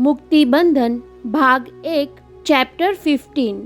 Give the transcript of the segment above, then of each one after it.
મુક્તિબંધન ભાગ 1 ચેપ્ટર 15।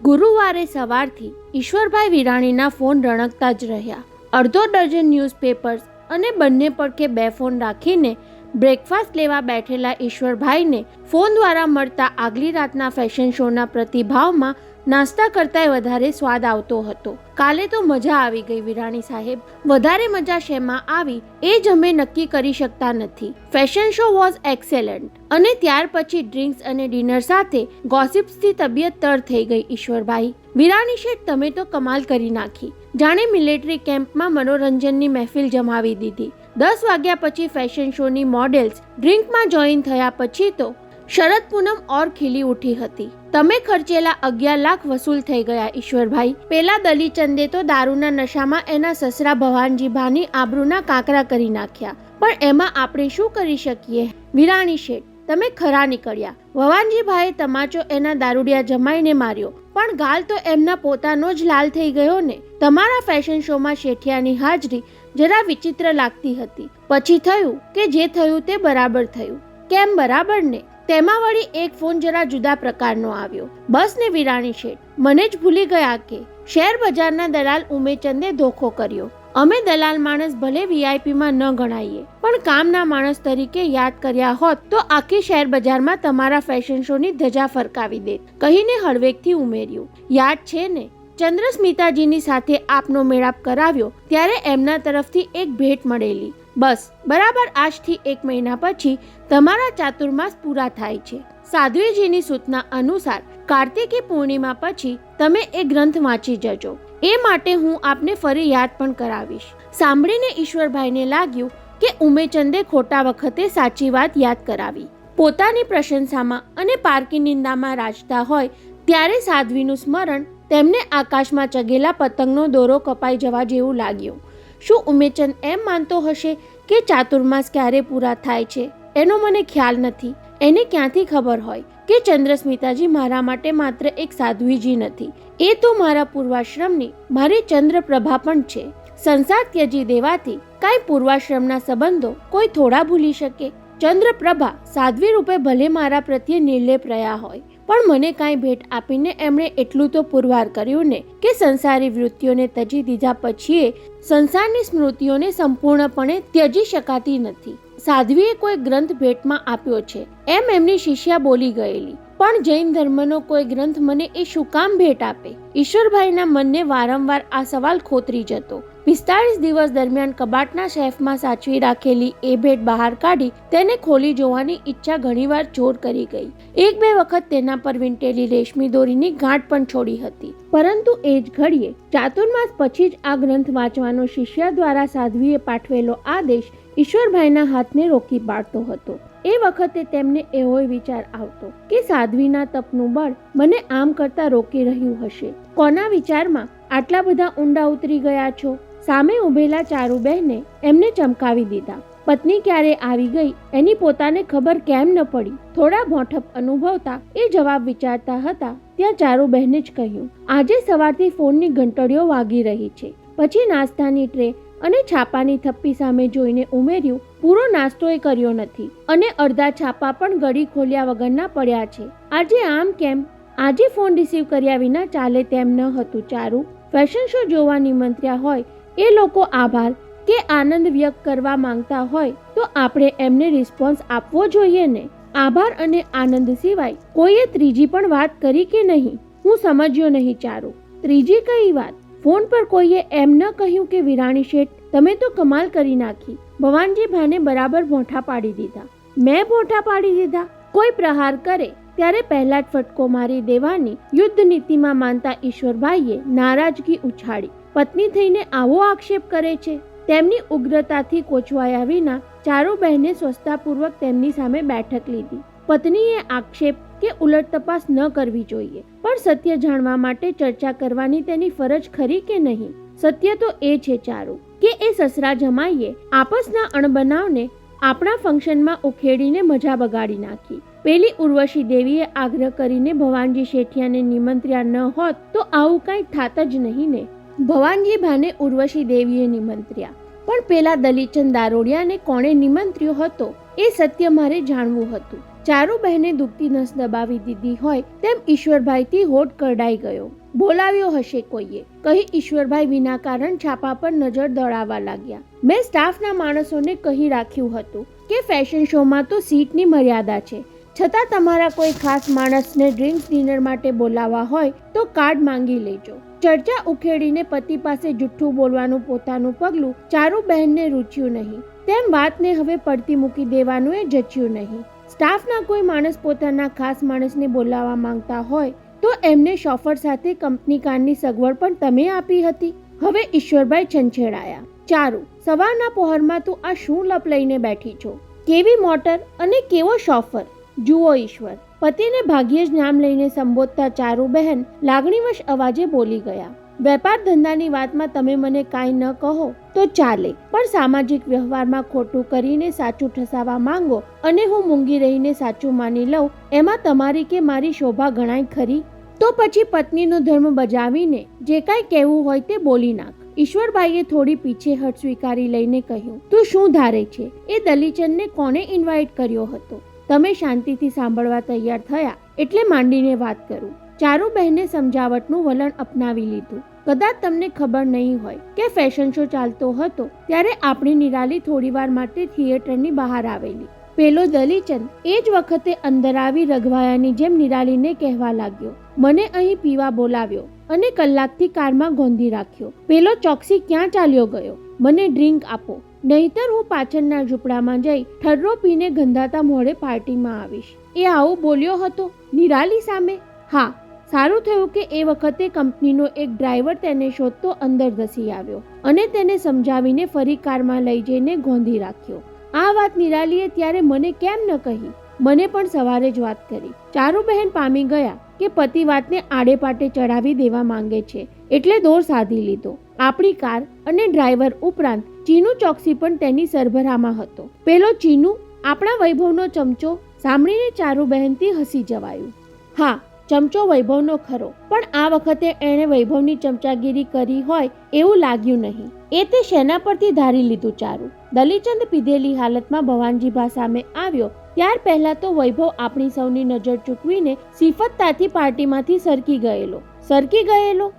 ગુરુવારે સવારથી ઈશ્વરભાઈ વિરાણીના ફોન રણકતા જ રહ્યા। અડધો ડઝન ન્યૂઝપેપર્સ અને બંને પડખે 2 ફોન રાખીને બ્રેકફાસ્ટ લેવા બેઠેલા ઈશ્વરભાઈને ફોન દ્વારા મળતા આગલી રાતના ફેશન શોના પ્રતિભાવમાં નાસ્તા કરતાંય વધારે સ્વાદ આવતો હતો। કાલે તો મજા આવી ગઈ વિરાણી સાહેબ। વધારે મજા શેમાં આવી એ જ અમે નક્કી કરી શકતા નથી। ફેશન શો વોઝ એક્સેલન્ટ અને ત્યાર પછી ડ્રિંક્સ અને ડિનર સાથે ગોસિપ્સથી તબિયત તર થઈ ગઈ ઈશ્વરભાઈ। વિરાણી શેઠ, તમે તો કમાલ કરી નાખી। જાણે મિલિટરી કેમ્પમાં મનોરંજનની મહેફિલ જમાવી દીધી। 10 વાગ્યા પછી ફેશન શોની મોડેલ્સ ડ્રિંકમાં જોઈન થયા પછી તો શરદ પૂનમ ઓર ખીલી ઉઠી હતી। તમે ખર્ચેલા 11 લાખ વસૂલ થઈ ગયા ઈશ્વરભાઈ। પેલા દલીચંદે તો દારૂના નશામાં એના સસરા ભવાનજી ભાની આબરૂના કાંકરા કરી નાખ્યા, પણ એમાં આપણે શું કરી શકીએ? વિરાણી શેઠ, તમે ખરા નીકળ્યા। ભવાનજી ભાઈએ તમાચો એના દારૂડિયા જમાઈને માર્યો, પણ ગાલ તો એમના પોતાનો જ લાલ થઈ ગયો ને। તમારા ફેશન શોમાં શેઠિયાની હાજરી જરા વિચિત્ર લાગતી હતી। પછી થયું કે જે થયું તે બરાબર થયું। કેમ બરાબર ને? તેમાં વળી એક ફોન જરા જુદા પ્રકારનો આવ્યો। બસ ને વિરાણી શેઠ, મને જ ભૂલી ગયા કે શેર બજારના દલાલ ઉમેચંદે ધોખો કર્યો। અમે દલાલ માણસ ભલે વીઆઈપીમાં ન ગણાઈએ, પણ કામના માણસ તરીકે યાદ કર્યા હોત તો આખી શેર બજારમાં તમારા ફેશન શોની ધજા ફરકાવી દેત, કહીને હળવેકથી ઉમેર્યું। યાદ છે ને, ચંદ્રસ્મિતાજીની સાથે આપનો મેળાપ કરાવ્યો ત્યારે એમના તરફથી એક ભેટ મળેલી। બસ બરાબર આજથી 1 મહિના પછી તમારા ચાતુર્માસ પૂરા થાય છે। સાધ્વીજીની સૂચના અનુસાર કાર્તિકી પૂર્ણિમા પછી તમે એ ગ્રંથ વાંચી જજો। એ માટે હું આપને ફરી યાદ પણ કરાવીશ। સાંભળીને ઈશ્વરભાઈને લાગ્યું કે ઉમેચંદે ખોટા વખતે સાચી વાત યાદ કરાવી। પોતાની પ્રશંસામાં અને પારકી નિંદામાં રાજતા હોય ત્યારે સાધ્વીનું સ્મરણ તેમને આકાશમાં ચગેલા પતંગનો દોરો કપાઈ જવા જેવું લાગ્યું। શું ઉમેચંદ એમ માનતો હશે કે ચાતુર્માસ ક્યારે પૂરા થાય છે એનો મને ખ્યાલ નથી। એને ક્યાંથી ખબર હોય કે ચંદ્રસ્મિતાજી મારા માટે માત્ર એક સાધ્વીજી નથી, એ તો મારા પૂર્વાશ્રમની મારી ચંદ્રપ્રભા પણ છે। સંસાર ત્યજી દેવાથી કાંઈ પૂર્વાશ્રમના સંબંધો કોઈ થોડા ભૂલી શકે? ચંદ્રપ્રભા સાધ્વી રૂપે ભલે મારા પ્રત્યે નિર્લેપ રહ્યા હોય, પણ મને કાંઈ ભેટ આપીને એમણે એટલું તો પુરવાર કર્યું ને કે સંસારી વૃત્તિઓને ત્યજી દીધા પછી સંસારની સ્મૃતિઓને સંપૂર્ણપણે ત્યજી શકાતી નથી। સાધ્વીએ કોઈ ગ્રંથ ભેટમાં આપ્યો છે એમ એમની શિષ્યા બોલી ગયેલી, પણ જૈન ધર્મનો કોઈ ગ્રંથ મને એ શું કામ ભેટ આપે? ઈશ્વરભાઈના મનને વારંવાર આ સવાલ ખોતરી જતો। 45 દિવસ દરમિયાન કબાટના શેફમાં સાચવી રાખેલી એ ભેટ બહાર કાઢી તેને ખોલી જોવાની ઈચ્છા ઘણીવાર જોર કરી ગઈ। 1-2 વખત તેના પર વીંટેલી રેશમી દોરીની ગાંઠ પણ છોડી હતી, પરંતુ એ જ ઘડીએ ચાતુર્માસ પછી જ આ ગ્રંથ વાંચવાનો શિષ્ય દ્વારા સાધ્વીએ પાઠવેલો આદેશ ઈશ્વરભાઈના હાથને રોકી પાડતો હતો। એ વખતે તેમને એવો વિચાર આવતો કે સાધ્વીના તપનું બળ મને આમ કરતા રોકી રહ્યું હશે। કોના વિચારમાં આટલા બધા ઊંડા ઉતરી ગયા છો? સામે ઉભેલા ચારુબહેને એમને ચમકાવી દીધા। પત્ની ક્યારે આવી ગઈ એની પોતાને ખબર કેમ ન પડી? થોડા ભોંઠપ અનુભવતા એ જવાબ વિચારતા હતા ત્યાં ચારુબહેને જ કહ્યું, આજે સવારથી ફોનની ઘંટડીઓ વાગી રહી છે। પછી નાસ્તાની ટ્રે અને છાપાની થપ્પી સામે જોઈને ઉમેર્યું, પૂરો નાસ્તો એ કર્યો નથી અને અડધા છાપા પણ ગળી ખોલ્યા વગરના પડ્યા છે। આજે આમ કેમ? આજે ફોન રિસીવ કર્યા વિના ચાલે તેમ ન હતું ચારુ। ફેશન શો જોવા નિમંત્ર્યા હોય એ લોકો આભાર કે આનંદ વ્યક્ત કરવા માંગતા હોય તો આપણે એમને રિસ્પોન્સ આપવો જોઈએ ને। આભાર અને આનંદ સિવાય કોઈએ ત્રીજી પણ વાત કરી કે નહીં? હું સમજ્યો નહીં ચારુ। ત્રીજી કઈ વાત? ફોન પર કોઈએ એમ ન કહ્યું કે વિરાણી શેઠ, તમે તો કમાલ કરી નાખી? ભવાનજી ભાને બરાબર ભોંઠા પાડી દીધા? મેં ભોંઠા પાડી દીધા? કોઈ પ્રહાર કરે ત્યારે પહેલા જ ફટકો મારી દેવાની યુદ્ધ નીતિમાં માનતા ઈશ્વરભાઈએ નારાજગી ઉછાળી। પત્ની થઈને આવો આક્ષેપ કરે છે? તેમની ઉગ્રતાથી કોચવાયા વિના ચારુબહેને સ્વસ્થતાપૂર્વક તેમની સામે બેઠક લીધી। પત્નીએ આક્ષેપ કે ઉલટ તપાસ ન કરવી જોઈએ, પણ સત્ય જાણવા માટે ચર્ચા કરવાની તેની ફરજ ખરી કે નહીં? સત્ય તો એ છે ચારુ કે એ સસરા જમાઈએ આપસના અણબનાવને આપણા ફંક્શનમાં ઉખેડીને મજા બગાડી નાખી। પેલી ઉર્વશી દેવીએ આગ્રહ કરીને ભવાનજી શેઠિયાને નિમંત્ર્યા ન હોત તો આવું કાંઈ થાત જ નહીં ને। ભવાનજી ભાને ઉર્વશી દેવીએ નિમંત્ર્યા, પણ પેલા દલીચંદ દારોડિયાને કોણે નિમંત્ર્યો હતો એ સત્ય મારે જાણવું હતું। ચારુબહેને દુખતી નસ દબાવી દીધી હોય તેમ ઈશ્વરભાઈથી હોઠ કરડાઈ ગયો. બોલાવ્યો હશે કોઈએ, કહી ઈશ્વરભાઈ વિના કારણ છાપા પર નજર દોડાવવા લાગ્યા. મેં સ્ટાફના માણસોને કહી રાખ્યું હતું કે ફેશન શોમાં તો સીટની મર્યાદા છે, છતાં તમારા કોઈ ખાસ માણસને ડ્રિંક્સ ડિનર માટે બોલાવવા હોય તો કાર્ડ માંગી લેજો. ચર્ચા ઉખેડીને પતિ પાસે જુઠ્ઠું બોલવાનું પોતાનું પગલું ચારુબહેનને રૂચ્યું નહીં, તેમ વાતને હવે પડતી મૂકી દેવાનું એ જચ્યું નહીં. સ્ટાફના કોઈ માણસ પોતાના ખાસ માણસને બોલાવવા માંગતા હોય તો એમને શોફર સાથે કંપની કારની સગવડ પણ તમે આપી હતી. હવે ઈશ્વરભાઈ છંછેડાયા. ચારુ, સવારના પહોરમાં તું આ શું લપ લઈને બેઠી છો? કેવી મોટર અને કેવો શોફર? જુઓ ઈશ્વર, પતિને ભાગ્યે જ નામ લઈને સંબોધતા ચારુબહેન લાગણીવશ અવાજે બોલી ગયા. વેપાર ધંધાની વાતમાં તમે મને કાંઈ ન કહો તો ચાલે, પણ સામાજિક વ્યવહારમાં ખોટું કરીને સાચું ઠસાવા માંગો અને હું મૂંગી રહીને સાચું માની લઉં, એમાં તમારી કે મારી શોભા ગણાય ખરી? તો પછી પત્નીનો ધર્મ બજાવીને જે કાંઈ કહેવું હોય તે બોલી નાખ. ઈશ્વરભાઈએ થોડી પીછેહટ સ્વીકારી લઈને કહ્યું, તું શું ધારે છે? એ દલીચંદને કોણે ઇન્વાઇટ કર્યો હતો? તમે શાંતિથી સાંભળવા તૈયાર થયા એટલે માંડીને વાત કરું. ચારુબહેને સમજાવટનું વલણ અપનાવી લીધું. કદાચ તમને ખબર નહીં હોય કે ફેશન શો ચાલતો હતો ત્યારે આપણી નિરાલી થોડીવાર માટે થિયેટરની બહાર આવેલી. પેલો દલીચંદ એ જ વખતે અંદર આવી રઘવાયાની જેમ નિરાલીને કહેવા લાગ્યો, મને અહીં પીવા બોલાવ્યો અને કલાકથી કારમાં ગોંધી રાખ્યો. પેલો ચોકસી ક્યાં ચાલ્યો ગયો? મને ડ્રિંક આપો, નહીતર હું પાછળના ઝૂંપડામાં જઈ ઠર્રો પીને ગંધાતા મોઢે પાર્ટીમાં આવીશ. એ આવું બોલ્યો હતો નિરાલી સામે? હા, સારું થયું કે એ વખતે કંપનીનો એક ડ્રાઈવર તેને શોધતો અંદર ધસી આવ્યો અને તેને સમજાવીને ફરી કારમાં લઈ જઈને ગોંધી રાખ્યો. આ વાત નિરાલીએ ત્યારે મને કેમ ન કહી? મને પણ સવારે જ વાત કરી. ચારુબહેન પામી ગયા કે પતિ વાતને આડે પાટે ચડાવી દેવા માંગે છે એટલે દોર સાધી લીધો. આપણી કાર અને ડ્રાઈવર ઉપરાંત ચીનુ ચોકસી પણ તેની સરભરામાં હતો. પેલો ચીનુ આપણા વૈભવનો ચમચો સાંભળીને ચારુબહેનથી હસી જવાયું. હા, ચમચો વૈભવનો ખરો, પણ આ વખતે એણે વૈભવની ચમચાગીરી કરી હોય એવું લાગ્યું નહીં. એ તે શેના પરથી ધારી લીધું? ચારુ, દલીચંદ પીધેલી હાલતમાં ભવાનજીભા સામે આવ્યો ત્યાર પહેલા તો વૈભવ આપણી સૌની નજર ચૂકવીને સિફતતાથી પાર્ટીમાંથી સરકી ગયેલો.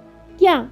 ક્યાં?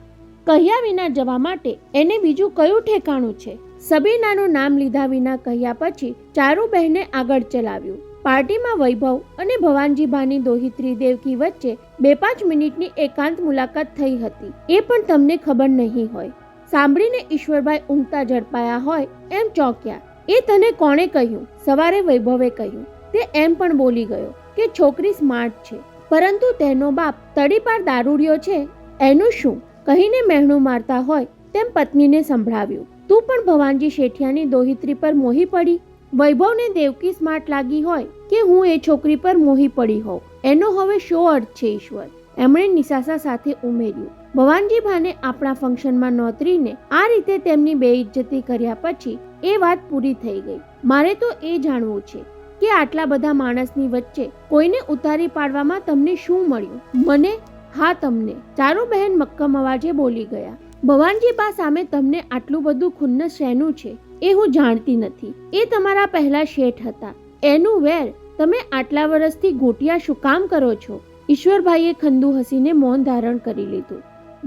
કહ્યા વિના જવા માટે એને બીજું કયું ઠેકાણું છે? સબીનાનું નામ લીધા વિના કહ્યા પછી ચારુબહેને આગળ ચલાવ્યું. પાર્ટીમાં વૈભવ અને ભવાનજીભાની દોહિત્રી દેવકી વચ્ચે 2-5 મિનિટની એકાંત મુલાકાત થઈ હતી. એ પણ તમને ખબર નહીં હોય. સાંભળીને ઈશ્વરભાઈ ઊંઘતા ઝડપાયા હોય એમ ચોંક્યા. એ તને કોણે કહ્યું? સવારે વૈભવે કહ્યું. તે એમ પણ બોલી ગયો કે છોકરી સ્માર્ટ છે, પરંતુ તેનો બાપ તડીપાર દારૂડિયો છે. એનું શું? કહીને મહેણું મારતા હોય તેમ પત્નીને સંભળાવ્યું. તું પણ ભવાનજી શેઠિયાની દોહિત્રી પર મોહી પડી? વૈભવને દેવકી સ્માર્ટ લાગી હોય કે હું એ છોકરી પર મોહી પડી હોઉં, એનો હવે શો અર્થ છે ઈશ્વર? એમણે નિસાસા સાથે ઉમેર્યું. ભવાનજીભાને આપણા ફંક્શનમાં નોતરીને આ રીતે તેમની બેઇજ્જતી કર્યા પછી એ વાત પૂરી થઈ ગઈ. મારે તો એ જાણવું છે કે આટલા બધા માણસની વચ્ચે કોઈને ઉતારી પાડવામાં તમને શું મળ્યું? મને? હા, તમને. ચારુબહેન મક્કમ અવાજે બોલી ગયા. ભવાનજીબા સામે તમને આટલું બધું ખુન્નસ શેનું છે એ હું જાણતી નથી. એ તમારા પહેલા શેઠ હતા, એનું વેર તમે આટલા વર્ષથી ગોટિયા શું કામ કરો છો? ઈશ્વરભાઈએ ખંદુ હસીને મૌન ધારણ કરી લીધું.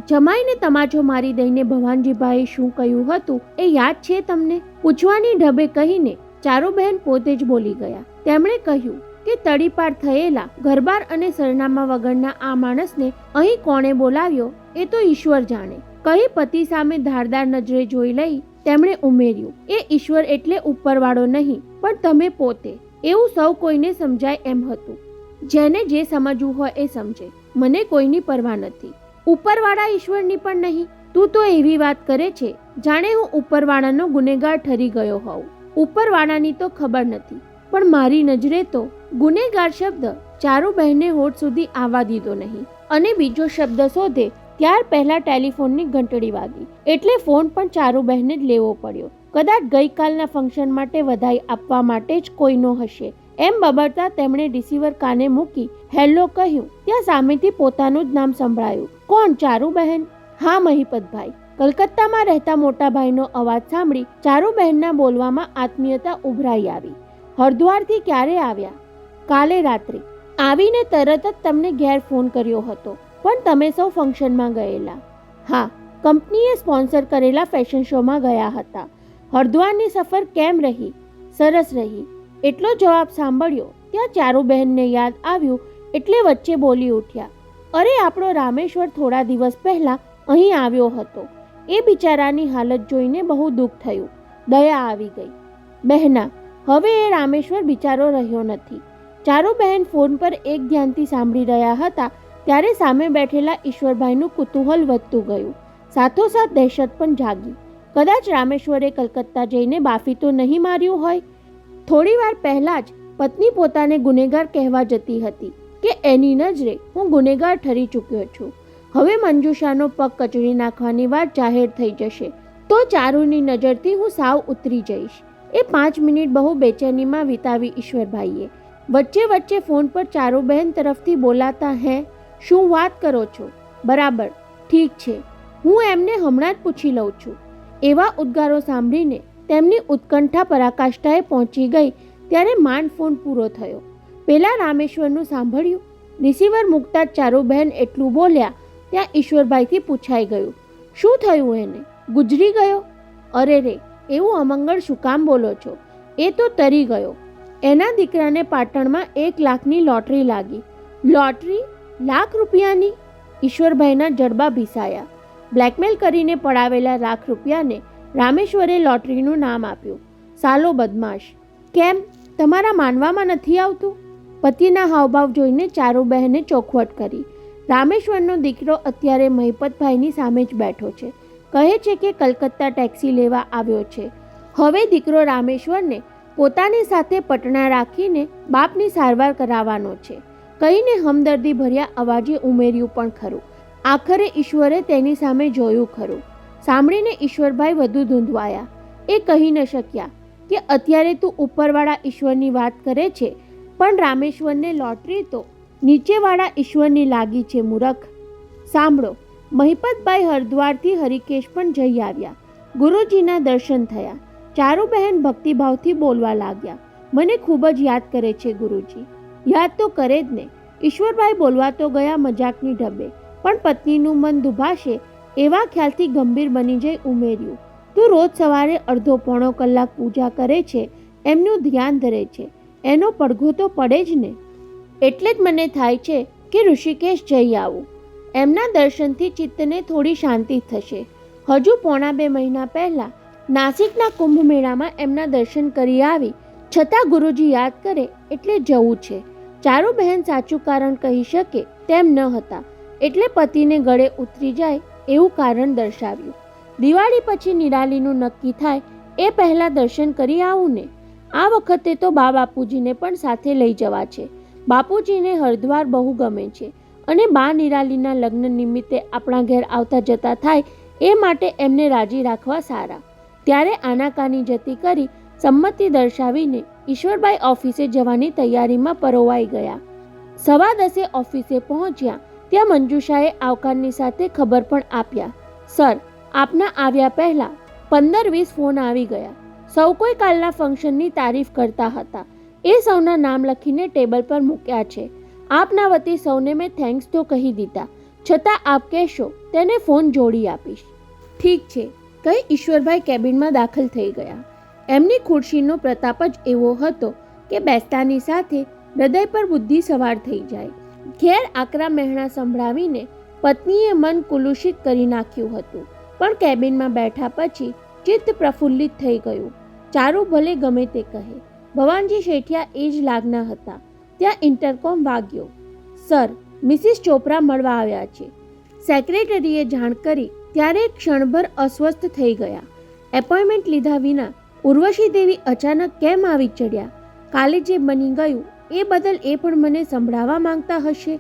જમાઈને તમાચો મારી દઈને ભવાનજીભાઈએ શું કહ્યું હતું એ યાદ છે તમને? પૂછવાની ઢબે કહીને ચારુબહેન પોતે જ બોલી ગયા. તેમણે કહ્યું કે તડીપાર થયેલા ઘરબાર અને સરનામા વગરના આ માણસને અહીં કોણે બોલાવ્યો એ તો ઈશ્વર જાણે. કહી પતિ સામે ધારદાર નજરે જોઈ લઈ તેમણે ઉમેર્યું, એ ઈશ્વર એટલે ઉપરવાળો નહીં પણ તમે પોતે. એવું સૌ કોઈને સમજાય એમ હતું. જેને જે સમજવું હોય એ સમજે, મને કોઈની પરવા નથી. ઉપરવાળા ઈશ્વરની પણ નહીં. તું તો એવી વાત કરે છે જાણે હું ઉપરવાળાનો ગુનેગાર ઠરી ગયો હોઉં. ઉપરવાળાની તો ખબર નથી, પણ મારી નજરે તો ગુનેગાર શબ્દ ચારુબહેને હોઠ સુધી આવવા દીધો નહીં અને બીજો શબ્દ શોધે ત્યાર પહેલા ટેલિફોનની ઘંટડી વાગી એટલે ફોન પણ ચારુબહેને જ લેવો પડ્યો. કદાચ ગઈકાલના ફંક્શન માટે વધાઈ આપવા માટે જ કોઈનો હશે એમ બબડતા તેમણે રિસીવર કાને મૂકી હેલો કહ્યું. ત્યાં સામેથી પોતાનું જ નામ સંભળાયું. કોણ? ચારુબહેન? હા, મહિપતભાઈ. કલકત્તામાં રહેતા મોટા ભાઈનો અવાજ સાંભળી ચારુબહેનના બોલવામાં આત્મીયતા ઉભરાઈ આવી. હરદ્વારથી ક્યારે આવ્યા? કાલે રાત્રે આવીને તરત જ તમને ઘેર ફોન કર્યો હતો, પણ તમે સૌ ફંક્શનમાં ગયેલા. હા, કંપનીએ સ્પોન્સર કરેલા ફેશન શોમાં ગયા હતા. હરિદ્વારની સફર કેમ રહી? સરસ રહી. એટલો જવાબ સાંભળ્યો ત્યાં ચારુબહેનને યાદ આવ્યું એટલે વચ્ચે બોલી ઉઠ્યા, અરે આપણો રામેશ્વર થોડા દિવસ પહેલાં અહીં આવ્યો હતો. એ બિચારાની હાલત જોઈને બહુ દુઃખ થયું, દયા આવી ગઈ. બહેના, હવે એ રામેશ્વર બિચારો રહ્યો નથી. ચારુબહેન ફોન પર એક ધ્યાનથી સાંભળી રહ્યા હતા ત્યારે સામે બેઠેલા ઈશ્વરભાઈનું કુતૂહલ વધતું ગયું. સાથોસાથ દહેશત પણ જાગી. કદાચ રામેશ્વરે કલકત્તા જઈને બાફી તો નહીં માર્યું હોય. થોડી વાર પહેલાં જ પત્ની પોતાને ગુનેગાર કહેવા જતી હતી કે એની નજરે હું ગુનેગાર ઠરી ચૂક્યો છું. હવે મંજુષાનો પગ કચડી નાખવાની વાત જાહેર થઈ જશે તો ચારુની નજરથી હું સાવ ઉતરી જઈશ. એ 5 મિનિટ બહુ બેચેનીમાં વિતાવી ઈશ્વરભાઈએ. વચ્ચે વચ્ચે ફોન પર ચારુબહેન તરફથી બોલાતા, હે શું વાત કરો છો? બરાબર, ઠીક છે, હું એમને હમણાં જ પૂછી લઉં છું. એવા ઉદ્ગારો સાંભળીને તેમની ઉત્કંઠા પરાકાષ્ઠાએ પહોંચી ગઈ ત્યારે માંડ ફોન પૂરો થયો. પેલા રામેશ્વરનું સાંભળ્યું? રિસીવર મૂકતા જ ચારુબહેન એટલું બોલ્યા ત્યાં ઈશ્વરભાઈથી પૂછાઈ ગયું, શું થયું એને? ગુજરી ગયો? અરે રે, એવું અમંગળ શું કામ બોલો છો? એ તો તરી ગયો. એના દીકરાને પાટણમાં 1 લાખની લોટરી લાગી. લોટરી? લાખ રૂપિયાની? ઈશ્વરભાઈના જડબા ભીસાયા. બ્લેકમેલ કરીને પડાવેલા લાખ રૂપિયાને રામેશ્વરે લોટરીનું નામ આપ્યું. સાલો બદમાશ! કેમ, તમારા માનવામાં નથી આવતું? પતિના હાવભાવ જોઈને ચારુબહેને ચોખવટ કરી. રામેશ્વરનો દીકરો અત્યારે મહિપતભાઈની સામે જ બેઠો છે. કહે છે કે કલકત્તા ટેક્સી લેવા આવ્યો છે. હવે દીકરો રામેશ્વરને પોતાની સાથે પટના રાખીને બાપની સારવાર કરાવવાનો છે કહીને હમદર્દી ભર્યા અવાજે ઉમેર્યું પણ ખરું. આખરે ઈશ્વરે તેની સામે જોયું ખરું. સાંભળીને ઈશ્વરભાઈ વધુ ધૂંધવાયા. એ કહી ન શક્યા કે અત્યારે તું ઉપરવાળા ઈશ્વરની વાત કરે છે, પણ રામેશ્વરને લોટરી તો નીચેવાળા ઈશ્વરની લાગી છે મૂરખ. સાંભળો, મહિપતભાઈ હરિદ્વારથી હરિકેશ પણ જઈ આવ્યા. ગુરુજીના દર્શન થયા. ચારુબહેન ભક્તિભાવથી બોલવા લાગ્યા, મને ખૂબ જ યાદ કરે છે ગુરુજી. યાદ તો કરે જ ને. ઈશ્વરભાઈ બોલવા તો ગયા મજાકની ઢબે, પણ પત્નીનું મન દુભાશે એવા ખ્યાલથી ગંભીર બની જઈ ઉમેર્યું, તું રોજ સવારે અડધો પોણો કલાક પૂજા કરે છે, એમનું ધ્યાન ધરે છે, એનો પડઘો તો પડે જ ને. એટલે જ મને થાય છે કે ઋષિકેશ જઈ આવું. એમના દર્શનથી ચિત્તને થોડી શાંતિ થશે. હજુ પોણા 2 મહિના પહેલાં નાસિકના કુંભ મેળામાં એમના દર્શન કરી આવી, છતાં ગુરુજી યાદ કરે એટલે જવું છે. ચારુબહેન સાચું કારણ કહી શકે તેમ ન હતા, એટલે પતિને ગળે ઉતરી જાય એવું કારણ દર્શાવ્યું. દિવાળી પછી નિરાલીનું નક્કી થાય એ પહેલાં દર્શન કરી આવું ને. આ વખતે તો બાપુજીને પણ સાથે લઈ જવા છે. બાપુજીને હરિદ્વાર બહુ ગમે છે અને બા નિરાલીના લગ્ન નિમિત્તે આપણા ઘેર આવતા જતા થાય એ માટે એમને રાજી રાખવા સારા. ત્યારે આનાકાની જતી કરી સંમતિ દર્શાવીને ઈશ્વરભાઈ ઓફિસે જવાની તૈયારીમાં પરોવાઈ ગયા. 10:15 ઓફિસે પહોંચ્યા ત્યાં મંજુષાએ આવકારની સાથે ખબર પણ આપ્યા, સર, આપના આવ્યા પહેલાં 15-20 ફોન આવી ગયા. સૌ કોઈ કાલના ફંક્શનની તારીફ કરતા હતા. એ સૌના નામ લખીને ટેબલ પર મૂક્યા છે. આપના વતી સૌને મેં થેન્ક્સ તો કહી દીધા, છતાં આપ કહેશો તેને ફોન જોડી આપીશ. ઠીક છે, કઈ ઈશ્વરભાઈ કેબિનમાં દાખલ થઈ ગયા. એમની ખુરશીનો પ્રતાપ જ એવો હતો કે બેસતાની સાથે હૃદય પર બુદ્ધિ સવાર થઈ જાય. ઘેર આકરા મહેણા સંભળાવીને પત્નીએ મન કુલુષિત કરી નાખ્યું હતું, પણ કેબિનમાં બેઠા પછી ચિત્ત પ્રફુલ્લિત થઈ ગયું. ચારુ ભલે ગમે તે કહે, ભવાનજી શેઠિયા એ જ લાગના હતા. ત્યાં ઇન્ટરકોમ વાગ્યો. સર, મિસિસ ચોપરા મળવા આવ્યા છે. સેક્રેટરીએ જાણ કરી ત્યારે ક્ષણભર અસ્વસ્થ થઈ ગયા. એપોઇન્ટમેન્ટ લીધા વિના ઉર્વશી દેવી અચાનક કેમ આવી ચડ્યા? કાલે જે બની ગયું એ બદલ એ પણ મને સંભળાવવા માંગતા હશે.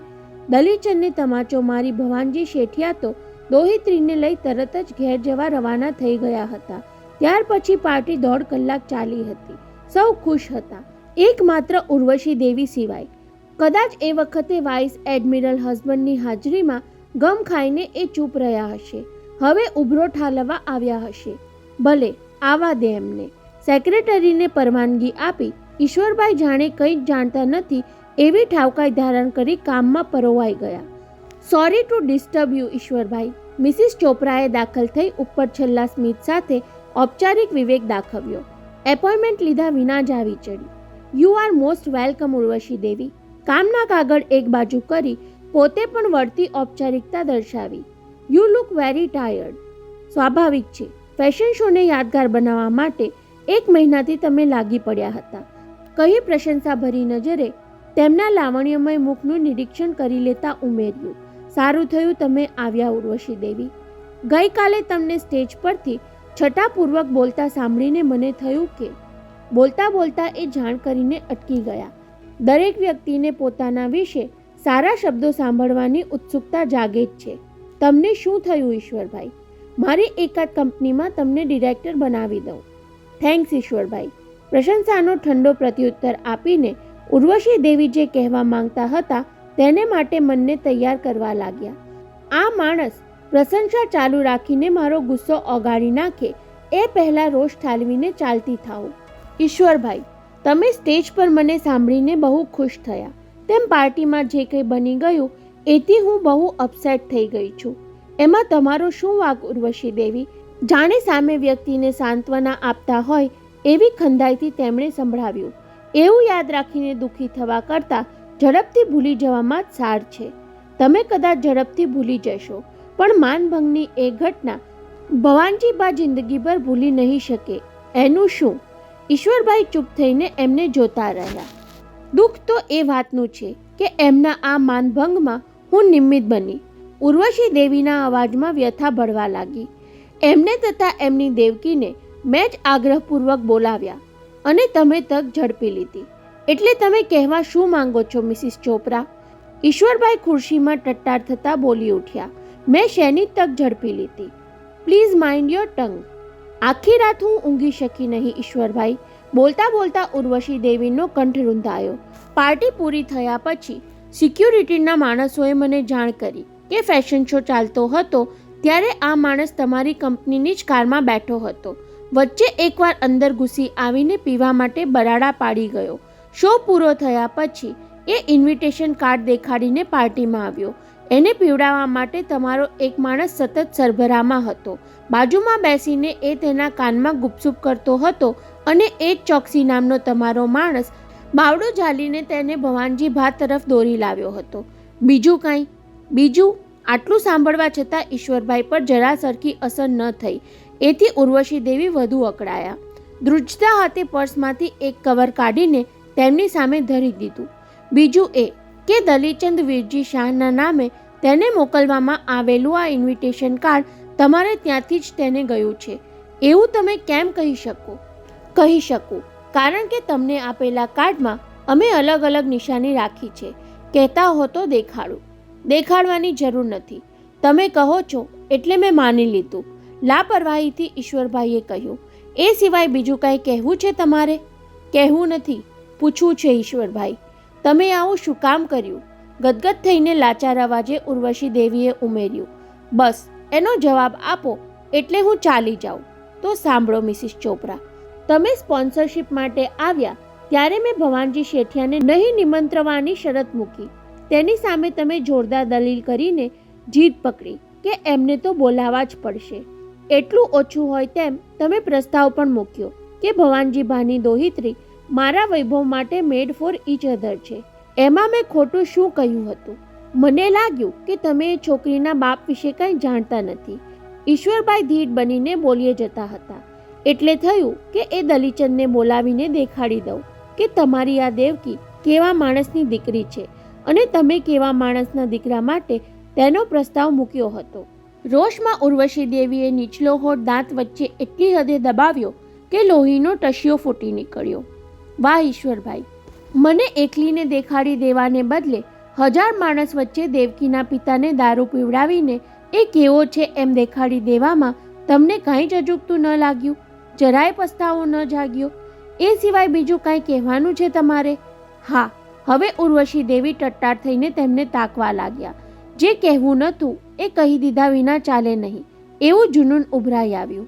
દલીચંદને તમાચો મારી ભવાનજી શેઠિયા તો દોહિત્રીને લઈ તરત જ ઘેર જવા રવાના થઈ ગયા હતા. ત્યાર પછી પાર્ટી 1.5 કલાક ચાલી હતી. સૌ ખુશ હતા, એકમાત્ર ઉર્વશી દેવી સિવાય. કદાચ એ વખતે વાઇસ એડમિરલ હસબન્ડની હાજરીમાં ગમ ખાઈને એ ચૂપ રહ્યા હશે. હવે ઉભરો ઠાલવવા આવ્યા હશે. ભલે, આવા દે એમને. સેક્રેટરીને પરવાનગી આપી ઈશ્વરભાઈ જાણે કંઈ જ જાણતા નથી એવી ઠાવકાઈ ધારણ કરી કામમાં પરોવાઈ ગયા. Sorry to disturb you Ishwarbhai. Mrs ચોપરાએ દાખલ થઈ ઉપર છેલ્લા સ્મિત સાથે ઔપચારિક વિવેક દાખવ્યો. એપોઇન્ટમેન્ટ લીધા વિના જ આવી ચડી. You are most welcome Urvashi Devi. કામના કાગળ એક બાજુ કરી પોતે પણ વળતી ઔપચારિકતા દર્શાવી. You look very tired. સ્વાભાવિક છે, ફેશન શોને યાદગાર બનાવવા માટે 1 મહિનાથી તમે લાગી પડ્યા હતા, કહી પ્રશંસાભરી નજરે તેમના લાવણ્યમય મુખનું નિરીક્ષણ કરી લેતા ઉમેર્યું. સારું થયું તમે આવ્યા ઉર્વશી દેવી. ગઈકાલે તમને સ્ટેજ પરથી છટાપૂર્વક બોલતા સાંભળીને મને થયું કે બોલતા બોલતા એ જાણ કરીને અટકી ગયા. દરેક વ્યક્તિને પોતાના વિશે સારા શબ્દો સાંભળવાની ઉત્સુકતા જાગે જ છે. તમને શું થયું ઈશ્વરભાઈ? મારી એકાદ કંપનીમાં તમને ડિરેક્ટર બનાવી દઉં. થેન્ક્સ ઈશ્વરભાઈ. પ્રશંસાનો ઠંડો પ્રત્યુત્તર આપીને ઉર્વશી દેવી જે કહેવા માંગતા હતા તેને માટે મનને તૈયાર કરવા લાગ્યા. આ માણસ પ્રશંસા ચાલુ રાખીને મારો ગુસ્સો ઓગાળી નાખે એ પહેલાં રોષ ઠાલવીને ચાલતી થાઉં. ઈશ્વરભાઈ, તમે સ્ટેજ પર મને સાંભળીને બહુ ખુશ થયા, તેમ પાર્ટીમાં જે કંઈ બની ગયું એથી હું બહુ અપસેટ થઈ ગઈ છું. એમાં તમારો શું વાંક ઉર્વશી દેવી? જાણે સામે વ્યક્તિને સાંત્વના આપતા હોય એવી ખંધાઈથી તેમણે સંભળાવ્યું. એવું યાદ રાખીને દુઃખી થવા કરતાં ઝડપથી ભૂલી જવામાં જ સાર છે. તમે કદાચ ઝડપથી ભૂલી જશો, પણ માનભંગની એ ઘટના ભવાનજીબા જિંદગીભર ભૂલી નહીં શકે. એનું શું? ઈશ્વરભાઈ ચૂપ થઈને એમને જોતા રહ્યા. દુઃખ તો એ વાતનું છે કે એમના આ માનભંગમાં હું નિમિત્ત બની. ઉર્વશી દેવીના અવાજમાં વ્યથા ભળવા લાગી. એમને તથા એમની દેવકીને મેં જ આગ્રહપૂર્વક બોલાવ્યા અને તમે તક ઝડપી લીધી. એટલે તમે કહેવા શું માંગો છો મિસિસ ચોપરા? ઈશ્વરભાઈ ખુરશીમાં ટટ્ટાર થતાં બોલી ઉઠ્યા. મેં શેની તક ઝડપી લીધી? Please mind your tongue. આખી રાત હું ઊંઘી શકી નહીં ઈશ્વરભાઈ. બોલતા બોલતા ઉર્વશી દેવીનો કંઠ રૂંધાયો. પાર્ટી પૂરી થયા પછી સિક્યુરિટીના માણસોએ મને જાણ કરી કે ફેશન શો ચાલતો હતો ત્યારે આ માણસ તમારી કંપનીની જ કારમાં બેઠો હતો. વચ્ચે એકવાર અંદર ઘૂસી આવીને પીવા માટે બરાડા પાડી ગયો. શો પૂરો થયા પછી એ ઇન્વિટેશન કાર્ડ દેખાડીને પાર્ટીમાં આવ્યો. એને પીવડાવવા માટે તમારો એક માણસ સતત સરભરામાં હતો. બાજુમાં બેસીને એ તેના કાનમાં ગુપસુપ કરતો હતો અને એ જ ચોકસી નામનો તમારો માણસ બાવડો ઝાલીને તેને ભવાનજી ભા તરફ દોરી લાવ્યો હતો. બીજું કાંઈ? બીજું? આટલું સાંભળવા છતાં ઈશ્વરભાઈ પર જરા સરખી અસર ન થઈ. એથી ઉર્વશી દેવી વધુ અકળાયા. ધ્રુજતા હાથે પર્સમાંથી એક કવર કાઢીને તેમની સામે ધરી દીધું. બીજું એ કે દલીચંદ વીરજી શાહના નામે તેને મોકલવામાં આવેલું આ ઇન્વિટેશન કાર્ડ તમારે ત્યાંથી જ તેને ગયું છે. એવું તમે કેમ કહી શકો? કહી શકું કારણ કે તમને આપેલા કાર્ડમાં અમે અલગ અલગ નિશાની રાખી છે. કહેતા હો તો દેખાડું. દેખાડવાની જરૂર નથી. તમે કહો છો એટલે મેં માની લીધું. લાપરવાહીથી ઈશ્વરભાઈએ કહ્યું. એ સિવાય બીજું કાંઈ કહેવું છે તમારે? કહેવું નથી, પૂછવું છે ઈશ્વરભાઈ. તમે આવું શું કામ કર્યું? ગદગદ થઈને લાચાર અવાજે ઉર્વશી દેવીએ ઉમેર્યું. બસ એનો જવાબ આપો એટલે હું ચાલી જાઉં. તો સાંભળો મિસિસ ચોપરા, તમે સ્પોન્સરશિપ માટે આવ્યા ત્યારે મેં ભવાનજી શેઠિયાને નહીં નિમંત્રવાની શરત મૂકી. તેની સામે તમે જોરદાર દલીલ કરીને જીદ પકડી કે એમને તો બોલાવવા જ પડશે. એટલું ઓછું હોય તેમ તમે પ્રસ્તાવ પણ મૂક્યો કે ભવાનજી ભાની દોહિત્રી મારા વૈભવ માટે મેડ ફોર ઈચ અધર છે. એમાં મેં ખોટું શું કહ્યું હતું? મને લાગ્યું કે તમે એ છોકરીના બાપ વિશે કંઈ જાણતા નથી. ઈશ્વરભાઈ ધીટ બનીને બોલીએ જતા હતા. એટલે થયું કે એ દલીચંદને બોલાવીને દેખાડી દઉં કે તમારી આ દેવકી કેવા માણસની દીકરી છે અને તમે કેવા માણસના દીકરા માટે તેનો પ્રસ્તાવ મૂક્યો હતો. રોષમાં ઉર્વશી દેવીએ નીચલો હોઠ દાંત વચ્ચે એટલી હદે દબાવ્યો કે લોહીનો ટશિયો ફૂટી નીકળ્યો. વાહ ઈશ્વરભાઈ, મને એકલીને દેખાડી દેવાને બદલે 1000 માણસ વચ્ચે દેવકીના પિતાને દારૂ પીવડાવીને એ કેવો છે એમ દેખાડી દેવામાં તમને કાંઈ જ અજુગતું ન લાગ્યું? જરાય પસ્તાવો ન જાગ્યો? એ સિવાય બીજું કાંઈ કહેવાનું છે તમારે? હા, હવે ઉર્વશી દેવી ટટ્ટાર થઈને તેમને તાકવા લાગ્યા. જે કહેવું નહોતું એ કહી દીધા વિના ચાલે નહીં એવું જુનૂન ઉભરાઈ આવ્યું.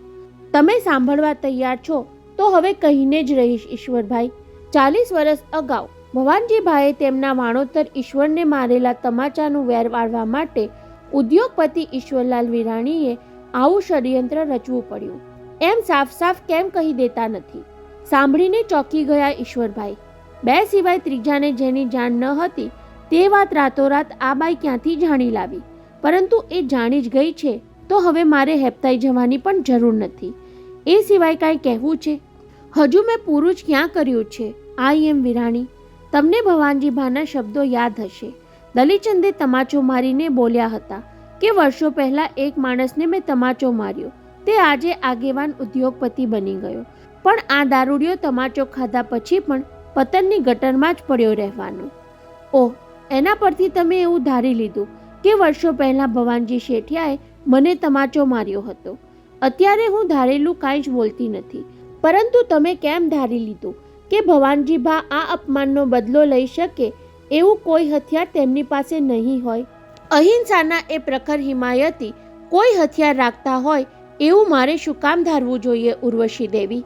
તમે સાંભળવા તૈયાર છો તો હવે કહીને જ રહીશ ઈશ્વરભાઈ. 40 વર્ષ અગાઉ ભવાનજીભાઈએ તેમના વાણોતર ઈશ્વરને મારેલા તમાચાનું વેર વાળવા માટે ઉદ્યોગપતિ ઈશ્વરલાલ વિરાણીએ આવું ષડયંત્ર રચવું પડ્યું. એમ સાફ સાફ કેમ કહી દેતા નથી? સાંભળીને ચોંકી ગયા ઈશ્વરભાઈ. બે સિવાય ત્રીજાને જેની જાણ ન હતી તે વાત રાતોરાત આ બાઈ ક્યાંથી જાણી લાવી? પરંતુ એ જાણી જ ગઈ છે તો હવે મારે હેપતાઈ જવાની પણ જરૂર નથી. એ સિવાય કાંઈ કહેવું છે? હજુ મેં પૂરું જ ક્યાં કર્યું છે? આઈ એમ વિરાણી. તમને ભવાનજીભાના શબ્દો યાદ હશે. દલીચંદે તમાચો મારીને બોલ્યા હતા કે વર્ષો પહેલા એક માણસને મેં તમાચો માર્યો, તે આજે આગેવાન ઉદ્યોગપતિ બની ગયો, પણ આ દારૂડિયો તમાચો ખાધા પછી પણ પતનની ગટરમાં જ પડ્યો રહેવાનો. ઓહ, એના પરથી તમે એવું ધારી લીધું કે વર્ષો પહેલા ભવાનજી શેઠિયાએ મને તમાચો માર્યો હતો. અત્યારે હું ધારેલું કાંઈ જ બોલતી નથી, પરંતુ તમે કેમ ધારી લીધું કે ભવાનજીભા આ અપમાનનો બદલો લઈ શકે એવું કોઈ હથિયાર તેમની પાસે નહીં હોય? અહિંસાના એ પ્રખર હિમાયતી કોઈ હથિયાર રાખતા હોય એવું મારે શું કામ ધારવું જોઈએ ઉર્વશી દેવી?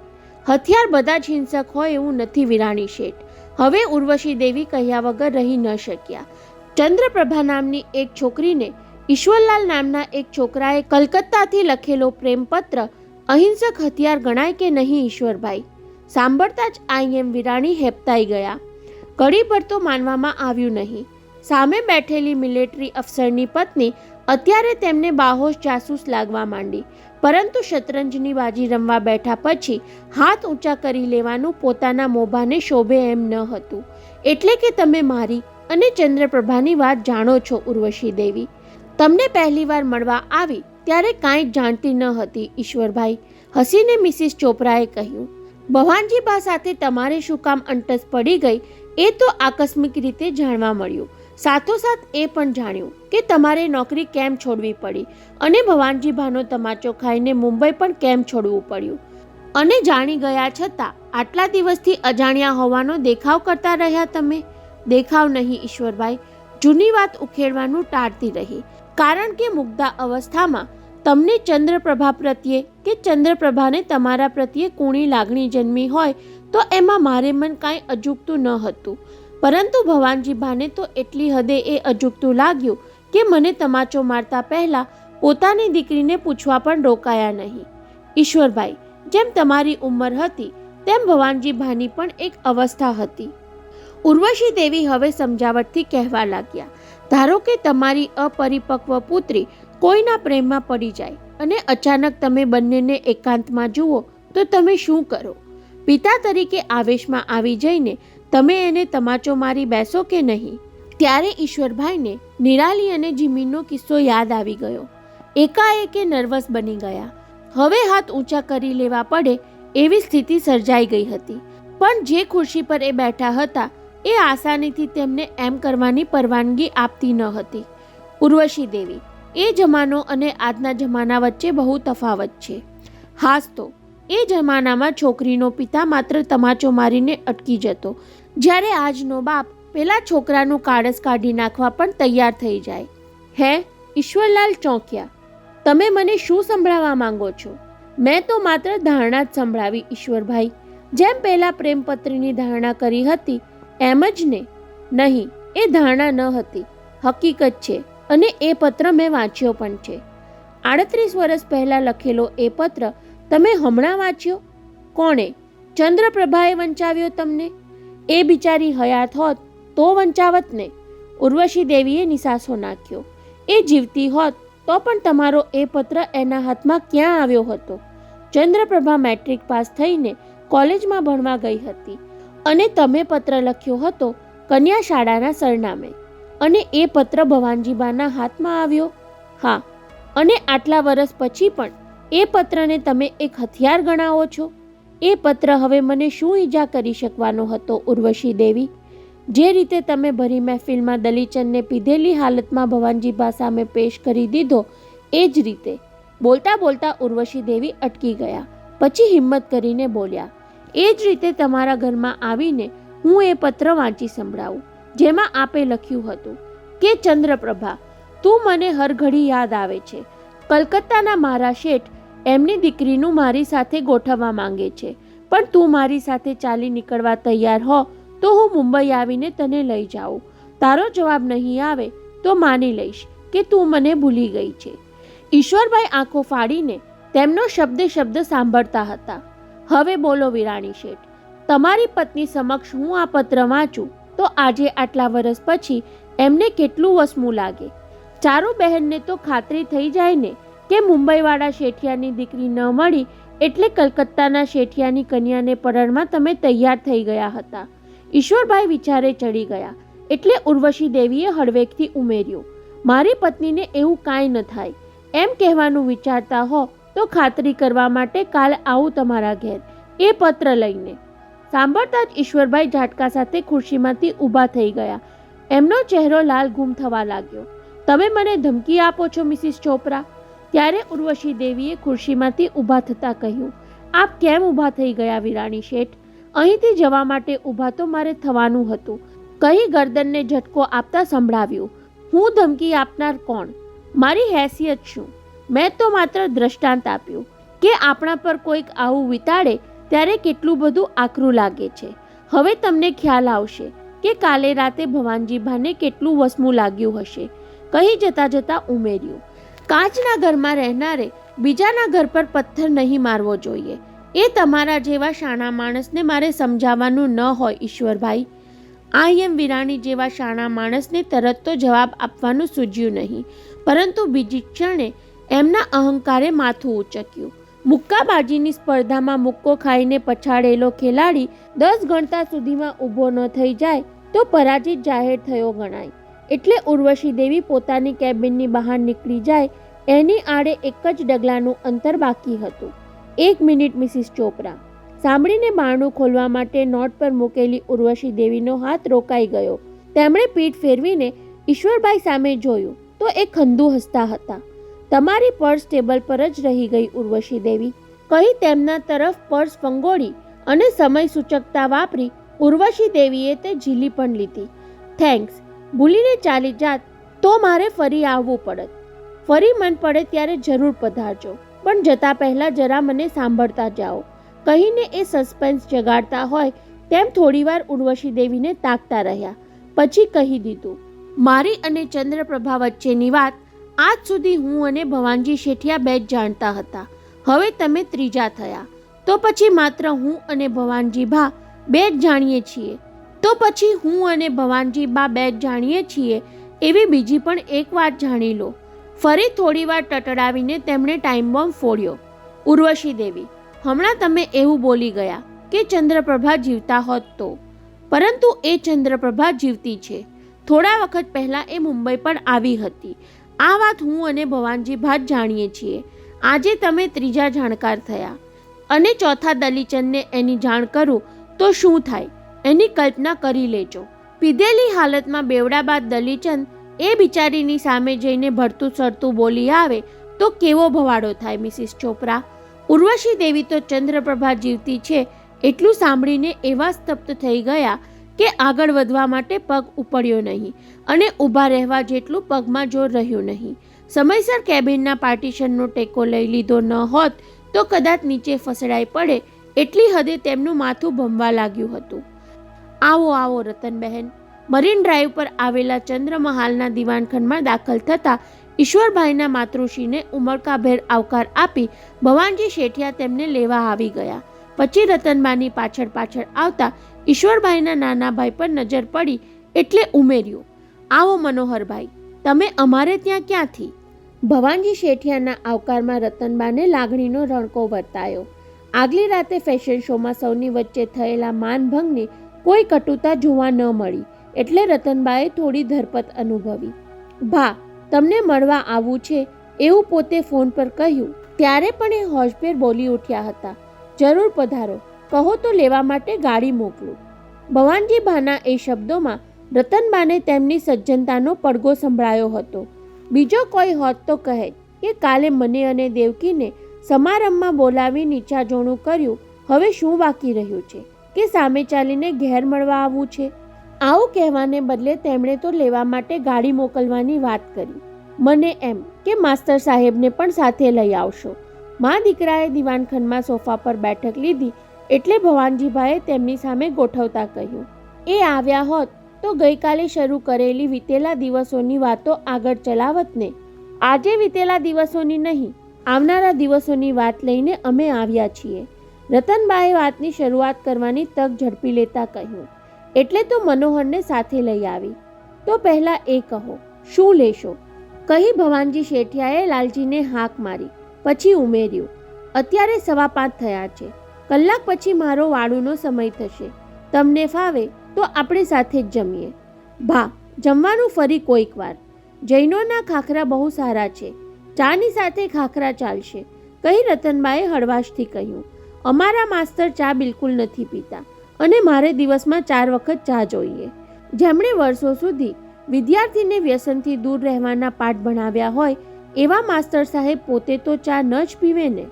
હથિયાર બધા જ હિંસક હોય એવું નથી વિરાણી શેઠ. હવે ઉર્વશી દેવી કહ્યા વગર રહી ન શક્યા. ચંદ્રપ્રભા નામની એક છોકરીને ઈશ્વરલાલ નામના એક છોકરાએ કલકત્તાથી લખેલો પ્રેમપત્ર અહિંસક હથિયાર ગણાય કે નહીં ઈશ્વરભાઈ? સાંભળતા જ આઈ એમ વિરાણી હેપતાઈ ગયા. ઘડી પર તો માનવામાં આવ્યું નહીં. સામે બેઠેલી મિલિટરી અફસરની પત્ની અત્યારે તેમને બાહોશ જાસૂસ લાગવા માંડી, પરંતુ શતરંજની બાજી રમવા બેઠા પછી હાથ ઊંચા કરી લેવાનું પોતાના મોભાને શોભે એમ ન હતું. એટલે કે તમે મારી અને ચંદ્રપ્રભાની વાત જાણો છો ઉર્વશી દેવી. તમને પહેલીવાર મળવા આવી ત્યારે કાંઈ જ જાણતી ન હતી ઈશ્વરભાઈ. હસીને મિસિસ ચોપરાએ કહ્યું, ભવાનજીબા સાથે તમારે શું કામ અંટસ પડી ગઈ એ તો આકસ્મિક રીતે જાણવા મળ્યું. સાથોસાથ એ પણ જાણ્યું કે તમારે નોકરી કેમ છોડવી પડી અને ભવાનજીભાનો તમાચો ખાઈને મુંબઈ પણ કેમ છોડવું પડ્યું. અને જાણી ગયા છતાં આટલા દિવસથી અજાણ્યા હોવાનો દેખાવ કરતા રહ્યા તમે. દેખાવ નહીં ઈશ્વરભાઈ, જૂની વાત ઉખેડવાનું ટાળતી રહી. કારણ કે મુગ્ધા અવસ્થામાં તમને ચંદ્રપ્રભા પ્રત્યે કે ચંદ્રપ્રભાને તમારા પ્રત્યે કુણી લાગણી જન્મી હોય તો એમાં મારે મન કાંઈ અજુગતું ન હતું. પરંતુ ભવાનજીભાને તો એટલી હદે એ અજુગતું લાગ્યું કે મને તમાચો મારતા પહેલાં પોતાની દીકરીને પૂછવા પણ રોકાયા નહીં. ઈશ્વરભાઈ, જેમ તમારી ઉંમર હતી તેમ ભવાનજીભાની પણ એક અવસ્થા હતી. ઉર્વશી દેવી હવે સમજાવટથી કહેવા લાગ્યા, ધારો કે તમારી અપરિપક્વ પુત્રી કોઈના પ્રેમમાં પડી જાય અને અચાનક તમે બંનેને એકાંતમાં જુઓ તો તમે શું કરો? પિતા તરીકે આવેશમાં આવી જઈને તમે એને તમાચો મારી બેસો કે નહીં? ત્યારે ઈશ્વરભાઈને નિરાલી અને જીમીનનો કિસ્સો યાદ આવી ગયો. એકાએકે નર્વસ બની ગયા. હવે હાથ ઊંચા કરી લેવા પડે એવી સ્થિતિ સર્જાઈ ગઈ હતી. પણ જે ખુરશી પર એ બેઠા હતા એ આસાનીથી તેમને એમ કરવાની પરવાનગી આપતી ન હતી. ઉર્વશી દેવી, એ જમાનો અને આજના જમાના વચ્ચે બહુ તફાવત છે. હાસ તો એ જમાનામાં છોકરીનો પિતા માત્ર તમાચો મારીને અટકી જતો, જ્યારે આજનો બાપ પેલા છોકરાનું કાળસ કાઢી નાખવા પણ તૈયાર થઈ જાય. હે? ઈશ્વરલાલ ચોંક્યા. તમે મને શું સંભળાવવા માંગો છો? મેં તો માત્ર ધારણા જ સંભળાવી ઈશ્વરભાઈ. જેમ પહેલા પ્રેમપત્રની ધારણા કરી હતી એમ જ ને? નહીં, એ ધારણા ન હતી, હકીકત છે. અને એ પત્ર મેં વાંચ્યો પણ છે. 38 વર્ષ પહેલા લખેલો એ પત્ર તમે હમણાં વાંચ્યો? કોણે? ચંદ્રપ્રભાએ વંચાવ્યો તમને? એ બિચારી હયાત હોત તો વંચાવત ને. ઉર્વશી દેવીએ નિસાસો નાખ્યો. એ જીવતી હોત તો પણ તમારો એ પત્ર એના હાથમાં ક્યાં આવ્યો હતો? ચંદ્રપ્રભા મેટ્રિક પાસ થઈને કોલેજમાં ભણવા ગઈ હતી અને તમે પત્ર લખ્યો હતો કન્યા શાળાના સરનામે, અને એ પત્ર ભવાનજીબાના હાથમાં આવ્યો. હા, અને આટલા વર્ષ પછી પણ એ પત્રને તમે એક હથિયાર ગણાવો છો? એ પત્ર હવે મને શું ઈજા કરી શકવાનો હતો ઉર્વશી દેવી? જે રીતે તમે ભરી મહેફિલમાં દલીચંદને પીધેલી હાલતમાં ભવાનજીબા સામે પેશ કરી દીધો એ જ રીતે. બોલતા બોલતા ઉર્વશી દેવી અટકી ગયા. પછી હિંમત કરીને બોલ્યા, એ જ રીતે તમારા ઘરમાં આવીને હું એ પત્ર વાંચી સંભળાવું, જેમાં આપે લખ્યું હતું કે ચંદ્રપ્રભા, તું મને હર ઘડી યાદ આવે છે. કલકત્તાના મારા શેઠ એમની દીકરીનું મારી સાથે ગોઠવવા માંગે છે, પણ તું મારી સાથે ચાલી નીકળવા તૈયાર હો તો હું મુંબઈ આવીને તને લઈ જાઉં. તારો જવાબ નહીં આવે તો માની લઈશ કે તું મને ભૂલી ગઈ છે. ઈશ્વરભાઈ આંખો ફાડીને તેમનો શબ્દે શબ્દ સાંભળતા હતા. હવે બોલો વિરાણી શેઠ, તમારી પત્ની સમક્ષ હું આ પત્ર વાંચું તો આજે આટલા વર્ષ પછી એમને કેટલું વસમું લાગે. ચારુ બહેનને તો ખાતરી થઈ જાય ને કે મુંબઈવાળા શેઠિયાની દીકરી ન મળી એટલે કલકત્તાના શેઠિયાની કન્યાને પરણમાં તમે તૈયાર થઈ ગયા હતા. ઈશ્વરભાઈ વિચારે ચડી ગયા એટલે ઉર્વશી દેવીએ હળવેકથી ઉમેર્યું, મારી પત્નીને એવું કાંઈ ન થાય એમ કહેવાનું વિચારતા હો તો ખાતરી કરવા માટે કાલ આવું તમારા ઘેર એ પત્ર લઈને. સાંભળતા જ ઈશ્વરભાઈ ઝાટકા સાથે ખુરશીમાંથી ઊભા થઈ ગયા. એમનો ચહેરો લાલ ગુમ થવા લાગ્યો. તમે મને ધમકી આપો છો મિસિસ ચોપરા? ત્યારે ઉર્વશી દેવીએ ખુરશીમાંથી ઊભા થતાં કહ્યું, આપ કેમ ઊભા થઈ ગયા વિરાણી શેઠ? અહીંથી જવા માટે ઊભા તો મારે થવાનું હતું, કહી ગરદનને ઝટકો આપતા સંભળાવ્યું, હું ધમકી આપનાર કોણ? મારી હેસિયત શું? મેં તો માત્ર દ્રષ્ટાંત આપ્યું કે આપણા પર કોઈક આવું વિતાડે ત્યારે કેટલું બધું આકરું લાગે છે. હવે તમને ખ્યાલ આવશે કે કાલે રાતે ભવાનજીભાને કેટલું વસમું લાગ્યું હશે, કહી જતા જતા ઉમેર્યું, કાચના ઘરમાં રહેનારે બીજાના ઘર પર પથ્થર નહીં મારવો જોઈએ. એ તમારા જેવા શાણા માણસને મારે સમજાવવાનું ન હોય ઈશ્વરભાઈ. એમ વિરાણી જેવા શાણા માણસને તરત તો જવાબ આપવાનું સૂઝ્યું નહીં, પરંતુ બીજી ક્ષણે એમના અહંકારે માથું ઉચક્યું. મુક્કાબાજીની સ્પર્ધામાં મુક્કો ખાઈને પછાડેલો ખેલાડી 10 ગણતા સુધીમાં ઊભો ન થઈ જાય તો પરાજિત જાહેર થયો ગણાય. એટલે ઉર્વશી દેવી પોતાની કેબિનની બહાર નીકળી જાય એની આડે એક જ ડગલાનું અંતર બાકી હતું. 1 મિનિટ મિસિસ ચોપરા. સાંભળીને બારણું ખોલવા માટે નોટ પર મૂકેલી ઉર્વશી દેવીનો હાથ રોકાઈ ગયો. તેમણે પીઠ ફેરવીને ઈશ્વરભાઈ સામે જોયું તો એ ખંદુ હસતા હતા. તમારી પર્સ ટેબલ પર જ રહી ગઈ ઉર્વશી દેવી, કહી તેમના તરફ પર્સ ફંગોળી અને સમય સૂચકતા વાપરી ઉર્વશી દેવીએ તે ઝીલી પણ લીધી. થેન્ક્સ. ભૂલીને ચાલી જાત તો મારે ફરી આવવું પડત. ફરી મન પડે ત્યારે જરૂર પધારજો, પણ જતા પહેલા જરા મને સાંભળતા જાઓ, કહીને એ સસ્પેન્સ જગાડતા હોય તેમ થોડીવાર ઉર્વશી દેવીને તાકતા રહ્યા. પછી કહી દીધું, મારી અને ચંદ્રપ્રભા વચ્ચેની વાત આજ સુધી હું અને ભવાનજી શેઠિયા બે જ જાણતા હતા. હવે તમે ત્રીજા થયા તો પછી માત્ર હું અને ભવાનજી ભા બે જ જાણીએ છીએ. તો પછી હું અને ભવાનજી બા બે જ જાણીએ છીએ એવી બીજી પણ એક વાત જાણી લો. ફરી થોડીવાર ટટડાવીને તેમણે ટાઈમ બોમ્બ ફોડ્યો. ઉર્વશી દેવી, હમણાં તમે એવું બોલી ગયા કે ચંદ્રપ્રભા જીવતા હોત તો, પરંતુ એ ચંદ્રપ્રભા જીવતી છે. થોડા વખત પહેલાં એ મુંબઈ પણ આવી હતી. આ વાત હું અને ભવાનજી ભા જ જાણીએ છીએ. આજે તમે ત્રીજા જાણકાર થયા અને ચોથા દલીચંદને એની જાણ કરું તો શું થાય એની કલ્પના કરી લેજો. પીધેલી હાલતમાં બેવડા બાદ દલીચંદ એ બિચારીની સામે જઈને ભરતું સરતું બોલી આવે તો કેવો ભવાડો થાય મિસિસ ચોપરા? ઉર્વશી દેવી તો ચંદ્રપ્રભા જીવતી છે એટલું સાંભળીને એવા સ્તબ્ધ થઈ ગયા કે આગળ વધવા માટે પગ ઉપડ્યો નહીં અને ઊભા રહેવા જેટલું પગમાં જોર રહ્યું નહીં. સમયસર કેબિનના પાર્ટીશનનો ટેકો લઈ લીધો ન હોત તો કદાચ નીચે ફસડાઈ પડે એટલી હદે તેમનું માથું ભમવા લાગ્યું હતું. આવો આવો રતનબહેન. મરીન ડ્રાઈવ પર આવેલા ચંદ્રમહાલના દિવાનખંડમાં દાખલ થતા ઈશ્વરભાઈના માતૃશ્રીને ઉમળકાભેર આવકાર આપી ભવાનજી શેઠિયા તેમને લેવા આવી ગયા. પછી રતનબાની પાછળ પાછળ આવતા ઈશ્વરભાઈના નાના ભાઈ પર નજર પડી એટલે ઉમેર્યું, આવો મનોહરભાઈ, તમે અમારે ત્યાં ક્યાંથી? ભવાનજી શેઠિયાના આવકારમાં રતનબાને લાગણીનો રણકો વર્તાયો. આગલી રાતે ફેશન શોમાં સૌની વચ્ચે થયેલા માનભંગની કોઈ કટુતા જોવા ન મળી એટલે રતનબાએ થોડી ધરપત અનુભવી. ભા, તમને મળવા આવવું છે એવું પોતે ફોન પર કહ્યું ત્યારે પણ એ હોશભેર બોલી ઉઠ્યા હતા. જરૂર પધારો, કહો તો લેવા માટે ગાડી મોકલું. ભવાનજી ભાના એ શબ્દોમાં રતનબાને તેમની સજ્જનતાનો પડઘો સંભળાયો હતો. બીજો કોઈ હોત તો કહે કે કાલે મને અને દેવકીને સમારંભમાં બોલાવી નીચાજોણું કર્યું, હવે શું બાકી રહ્યું છે કે સામે ચાલીને ઘેર મળવા આવવું છે? આવું કહેવાને બદલે તેમણે તો લેવા માટે ગાડી મોકલવાની વાત કરી. મને એમ કે માસ્તર સાહેબને પણ સાથે લઈ આવશો. મા દીકરાએ દિવાનખંડમાં સોફા પર બેઠક લીધી એટલે ભવાનજીભાઈએ તેમની સામે ગોઠવતા કહ્યું, એ આવ્યા હોત તો ગઈકાલે શરૂ કરેલી વીતેલા દિવસોની વાતો આગળ ચલાવત ને. આજે વીતેલા દિવસોની નહીં, આવનારા દિવસોની વાત લઈને અમે આવ્યા છીએ. રતનબાએ વાતની શરૂઆત કરવાની તક ઝડપી લેતા કહ્યું. એટલે તો મનોહરને સાથે લઈ આવી. તો પહેલાં એ કહો, શું લેશો? કહી ભવાનજી શેઠિયાએ લાલજીને હાક મારી. પછી ઉમેર્યું, અત્યારે 5:15 થયા છે. કલાક પછી મારો વાળુનો સમય થશે. તમને ફાવે તો આપણે સાથે જ જમીએ. ભા, જમવાનું ફરી કોઈક વાર. જૈનોના ખાખરા બહુ સારા છે. ચાની સાથે ખાખરા ચાલશે, કહી રતનબાએ હળવાશથી કહ્યું. અમારા માસ્તર ચા બિલકુલ નથી પીતા અને મારે દિવસમાં 4 વખત ચા જોઈએ. જેમણે વર્ષો સુધી વિદ્યાર્થીને વ્યસનથી દૂર રહેવાના પાઠ ભણાવ્યા હોય એવા માસ્તર સાહેબ પોતે તો ચા ન જ પીવે ને.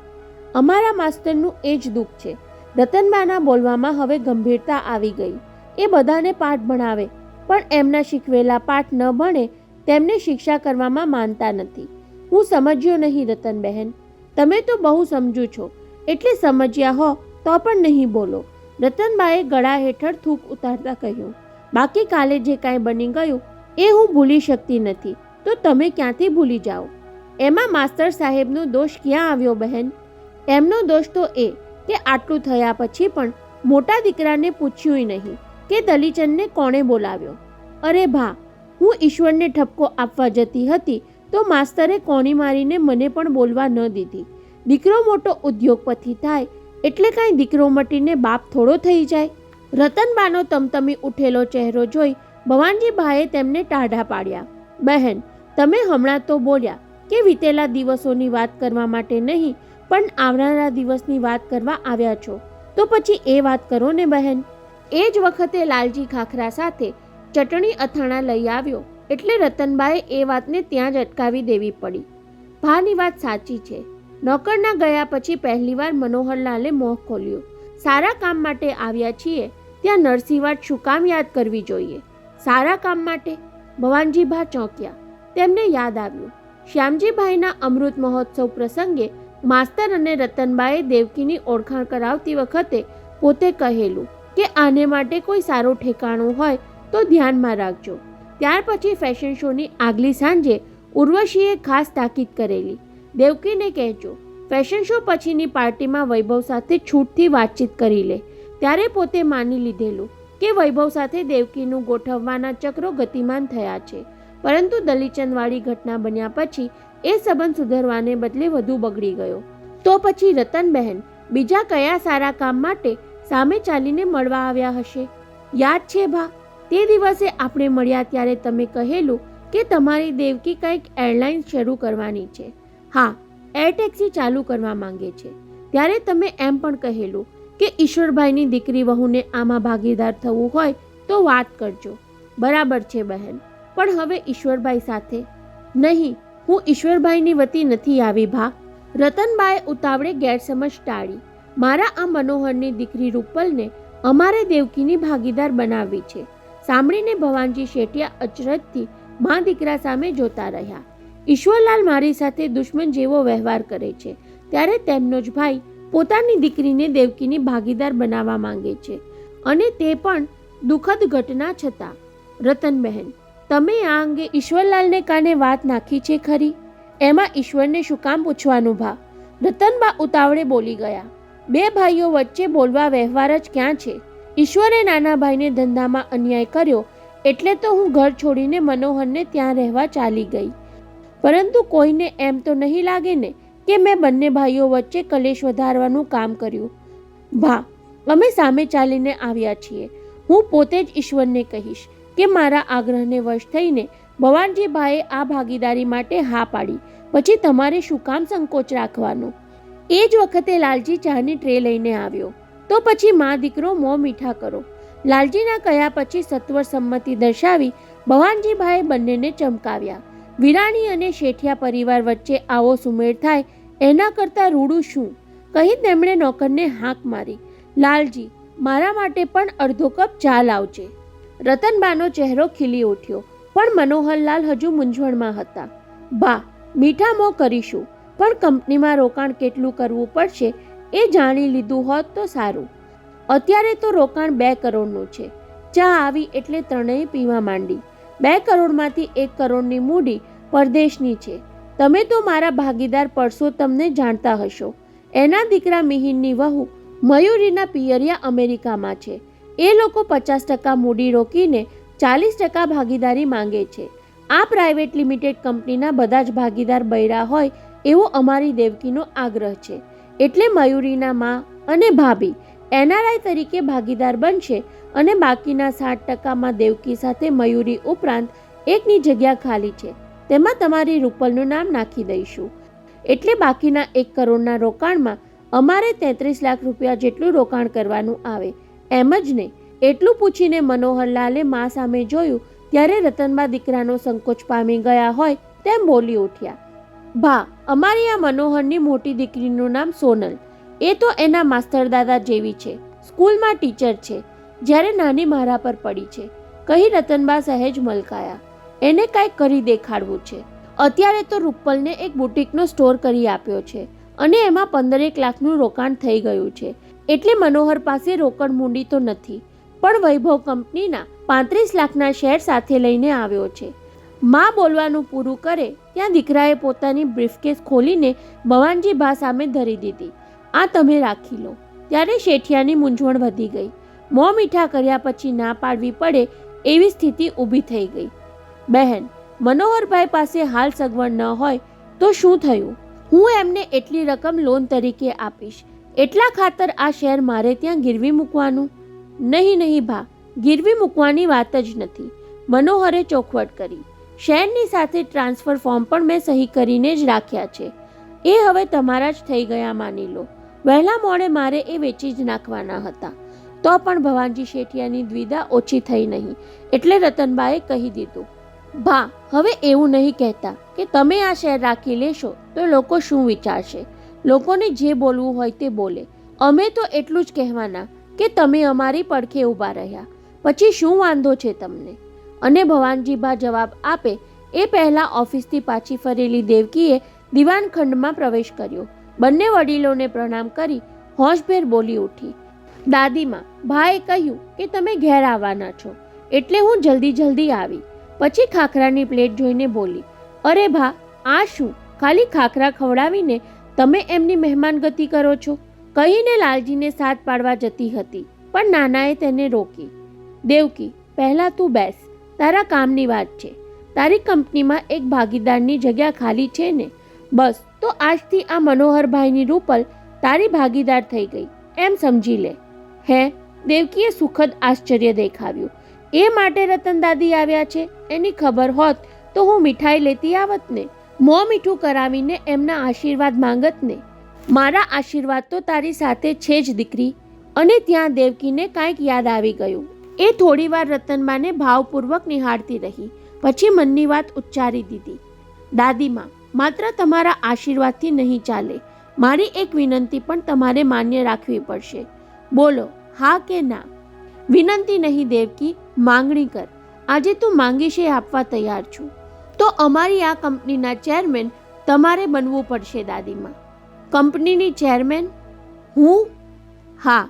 અમારા માસ્તરનું એ જ દુઃખ છે. રતનબાના બોલવામાં હવે ગંભીરતા આવી ગઈ. એ બધાને પાઠ ભણાવે, પણ એમના શીખવેલા પાઠ ન ભણે તેમને શિક્ષા કરવામાં માનતા નથી. હું સમજ્યો નહીં રતનબહેન. તમે તો બહુ સમજુ છો, એટલે સમજ્યા હો તો પણ નહીં બોલો. રતનબાએ ગળા હેઠળ થૂક ઉતારતા કહ્યું. બાકી કાલે જે કાંઈ બની ગયું એ હું ભૂલી શકતી નથી, તો તમે ક્યાંથી ભૂલી જાઓ? એમાં માસ્તર સાહેબનો દોષ ક્યાં આવ્યો બહેન? એમનો દોષ તો એ કે આટલું થયા પછી પણ મોટા દીકરાને પૂછ્યું નહીં કે દલીચંદને કોણે બોલાવ્યો. અરે ભા, હું ઈશ્વરને ઠપકો આપવા જતી હતી તો માસ્તરે કોણી મારીને મને પણ બોલવા ન દીધી. દીકરો મોટો ઉદ્યોગપતિ થાય એટલે કાંઈ દીકરો મટીને બાપ થોડો થઈ જાય? રતનબાનો તમતમી ઉઠેલો ચહેરો જોઈ ભવાનજીભાઈએ તેમને ટાઢા પાડ્યા. બહેન, તમે હમણાં તો બોલ્યા કે વીતેલા દિવસોની વાત કરવા માટે નહીં પણ આવનારા દિવસની વાત કરવા આવ્યા છો, તો પછી એ વાત કરો ને બહેન. એ જ વખતે લાલજી ખાખરા સાથે ચટણી અથાણા લઈ આવ્યો એટલે રતનબાએ એ વાતને ત્યાં જ અટકાવી દેવી પડી. ભાની વાત સાચી છે. નોકરના ગયા પછી પહેલીવાર મનોહરલાલે મોં ખોલ્યું. સારા કામ માટે આવ્યા છીએ ત્યાં નરસિંહવાટ શું કામ યાદ કરવી જોઈએ? સારા કામ માટે? ભવાનજીભા ચોંક્યા. તેમને યાદ આવ્યું શ્યામજીભાઈના અમૃત મહોત્સવ પ્રસંગે માસ્તર અને રતનબાએ દેવકીની ઓળખાણ કરાવતી વખતે પોતે કહેલું કે આને માટે કોઈ સારું ઠેકાણું હોય તો ધ્યાનમાં રાખજો. ત્યાર પછી ફેશન શોની આગલી સાંજે ઉર્વશીએ ખાસ તાકીદ કરેલી, દેવકીને કહેજો ફેશન શો પછીની પાર્ટીમાં વૈભવ સાથે છૂટથી વાતચીત કરી લે. ત્યારે પોતે માની લીધેલું કે વૈભવ સાથે દેવકીનું ગોઠવવાના ચક્રો ગતિમાન થયા છે, પરંતુ દલીચંદવાળી ઘટના બન્યા પછી એ સંબંધ સુધરવાને બદલે વધુ બગડી ગયો. તો પછી રતનબહેન બીજા કયા સારા કામ માટે સામે ચાલીને મળવા આવ્યા હશે? યાદ છે ભા, તે દિવસે આપણે મળ્યા ત્યારે તમે કહેલું કે તમારી દેવકી કંઈક એરલાઇન્સ શરૂ કરવાની છે. હા, એર ટેક્સી ચાલુ કરવા માંગે છે. ત્યારે તમે એમ પણ કહેલું કે ઈશ્વરભાઈની દીકરી વહુને આમાં ભાગીદાર થવું હોય તો વાત કરજો. બરાબર છે બહેન, પણ હવે ઈશ્વરભાઈ સાથે નહીં. હું ઈશ્વરભાઈની વતી નથી આવી ભા. રતનબાએ ઉતાવળે ગેરસમજ ટાળી. મારા આ મનોહરની દીકરી રૂપલને અમારે દેવકીની ભાગીદાર બનાવવી છે. સાંભળીને ભવાનજી શેઠિયા અચરજથી મા દીકરા સામે જોતા રહ્યા. ઈશ્વરલાલ મારી સાથે દુશ્મન જેવો વ્યવહાર કરે છે, ત્યારે તેમનો જ ભાઈ પોતાની દીકરીને દેવકીની ભાગીદાર બનાવવા માંગે છે, અને તે પણ દુઃખદ ઘટના છતાં. રતનબહેન, તમે આ અંગે ઈશ્વરલાલને કાને વાત નાખી છે ખરી? એમાં ઈશ્વરને શું કામ પૂછવાનું ભા? રતનબા ઉતાવળે બોલી ગયા. બે ભાઈઓ વચ્ચે બોલવા વ્યવહાર જ ક્યાં છે? ઈશ્વરે નાના ભાઈને ધંધામાં અન્યાય કર્યો એટલે તો હું ઘર છોડીને મનોહરને ત્યાં રહેવા ચાલી ગઈ. પરંતુ કોઈને એમ તો નહીં લાગે ને કે મેં બંને ભાઈઓ વચ્ચે કલેશ વધારવાનું કામ કર્યું. ભા, અમે સામે ચાલીને આવ્યા છીએ. હું પોતે જ ઈશ્વરને કહીશ કે મારા આગ્રહને વશ થઈને ભવાનજીભાઈએ આ ભાગીદારી માટે હા પાડી, પછી તમારે શું કામ સંકોચ રાખવાનો? એ જ વખતે લાલજી ચાની ટ્રે લઈને આવ્યો. તો પછી મા દીકરો મોં મીઠા કરો. લાલજીના કહ્યા પછી સત્વર સંમતિ દર્શાવી ભવાનજીભાઈએ બંનેને ચમકાવ્યા. વિરાણી અને શેઠિયા પરિવાર વચ્ચે આવો સુમેળ થાય એના કરતાં રૂડું શું, કહી તેમણે નોકરને હાંક મારી. લાલજી, મારા માટે પણ અડધો કપ ચા લાવજે. રતનબાનો ચહેરો ખીલી ઉઠ્યો, પણ મનોહરલાલ હજુ મૂંઝવણમાં હતા. બા, મીઠા મોં કરીશું, પણ કંપનીમાં રોકાણ કેટલું કરવું પડશે એ જાણી લીધું હોત તો સારું. અત્યારે તો રોકાણ 2 કરોડનું છે. ચા આવી એટલે ત્રણેય પીવા માંડી. 2 કરોડમાંથી 1 કરોડની મૂડી પરદેશની છે. તમે તો મારા ભાગીદાર પરસોત્તમને જાણતા હશો. એના દીકરા મિહિરની વહુ મયુરીના પિયરિયા અમેરિકામાં છે. એ લોકો 50% મૂડી રોકીને 40% ભાગીદારી માંગે છે. આ પ્રાઇવેટ લિમિટેડ કંપનીના બધા જ ભાગીદાર બૈરા હોય એવો અમારી દેવકીનો આગ્રહ છે. એટલે મયુરીના મા અને ભાભી NRI તરીકે ભાગીદાર બનશે અને બાકીના 60%માં દેવકી સાથે મયુરી ઉપરાંત એકની જગ્યા ખાલી છે, તેમાં તમારી રૂપલનું નામ નાખી દઈશું. એટલે બાકીના 1 કરોડના રોકાણમાં અમારે 33 લાખ રૂપિયા જેટલું રોકાણ કરવાનું આવે. એમ જ નહીં. એટલું પૂછીને મનોહરલાલે મા સામે જોયું ત્યારે રતનબા દીકરાનો સંકોચ પામી ગયા હોય તેમ બોલી ઉઠ્યા. ભા, અમારી આ મનોહરની મોટી દીકરીનું નામ સોનલ. એ તો એના માસ્તરદાદા જેવી છે. સ્કૂલમાં ટીચર છે. જ્યારે નાની મારા પર પડી છે, કહી રતનબા સહેજ મલકાયા. એને કાંઈક કરી દેખાડવું છે. અત્યારે તો રૂપલને એક બુટીકનો સ્ટોર કરી આપ્યો છે અને એમાં 15 લાખનું રોકાણ થઈ ગયું છે. એટલે મનોહર પાસે રોકડ મૂડી તો નથી, પણ વૈભવ કંપનીના 35 લાખના શેર સાથે લઈને આવ્યો છે. માં બોલવાનું પૂરું કરે ત્યાં દીકરાએ પોતાની બ્રીફકેસ ખોલીને ભવાનજી ભા સામે ધરી દીધી. આ તમે રાખી લો. ત્યારે શેઠિયાની મૂંઝવણ વધી ગઈ. મોં મીઠા કર્યા પછી ના પાડવી પડે એવી સ્થિતિ ઊભી થઈ ગઈ. બહેન, મનોહરભાઈ પાસે હાલ સગવડ ન હોય તો શું થયું? હું એમને એટલી રકમ લોન તરીકે આપીશ. એટલા ખાતર આ શેર મારે ત્યાં ગીરવી મૂકવાનું? નહીં ભા, ગીરવી મૂકવાની વાત જ નથી. મનોહરે ચોખવટ કરી. શેરની સાથે ટ્રાન્સફર ફોર્મ પણ મેં સહી કરીને જ રાખ્યા છે. એ હવે તમારા જ થઈ ગયા માની લો. વહેલા મોડે મારે એ વેચી જ નાખવાના હતા. તો પણ ભવાનજી શેઠિયાની દ્વિધા ઓછી થઈ નહીં. એટલે રતનબાએ કહી દીધું, ભા, હવે એવું નહીં કહેતા કે તમે આ શેર રાખી લેશો તો લોકો શું વિચારશે. લોકોને જે બોલવું હોય તે બોલે. અમે તો એટલું જ કહેવાના કે તમે અમારી પડખે ઊભા રહ્યા. પછી શું વાંધો છે તમને? અને ભવાનજીભા જવાબ આપે એ પહેલા ઓફિસથી પાછી ફરેલી દેવકીએ દિવાનખંડમાં પ્રવેશ કર્યો. બંને વડીલોને પ્રણામ કરી હોશભેર બોલી ઉઠી. દાદીમાં, ભાઈએ કહ્યું કે તમે ઘેર આવવાના છો એટલે હું જલ્દી આવી. પછી ખાખરાની પ્લેટ જોઈને બોલી, અરે ભા, આ શું? ખાલી ખાખરા ખવડાવીને તમે એમની મહેમાનગતિ કરો છો? કહીને લાલજીને સાથ પાડવા જતી હતી, પણ નાનાએ તેને રોકી. દેવકી, પહેલા તું બેસ. તારા કામની વાત છે. તારી કંપનીમાં એક ભાગીદારની જગ્યા ખાલી છે ને? બસ, તો આજથી આ મનોહરભાઈની રૂપલ તારી ભાગીદાર થઈ ગઈ એમ સમજી લે. હે? દેવકીએ સુખદ આશ્ચર્ય દેખાવ્યું. એ માટે રતનદાદી આવ્યા છે? એની ખબર હોત તો હું મીઠાઈ લેતી આવત ને, મોં મીઠું કરાવીને એમના આશીર્વાદ માંગત ને. મારા આશીર્વાદ તો તારી સાથે છે જ દીકરી. અને ત્યાં દેવકીને કાંઈક યાદ આવી ગયું. એ થોડીવાર રતનબાને ભાવપૂર્વક નિહાળતી રહી. પછી મનની વાત ઉચ્ચારી દીધી. દાદીમાં, માત્ર તમારા આશીર્વાદથી નહીં ચાલે. મારી એક વિનંતી પણ તમારે માન્ય રાખવી પડશે. બોલો, હા કે ના? વિનંતી નહીં દેવકી, માંગણી કર. આજે તું માંગીશ એ આપવા તૈયાર છું. તો અમારી આ કંપનીના ચેરમેન તમારે બનવું પડશે દાદીમાં. કંપનીની ચેરમેન? હું? હા,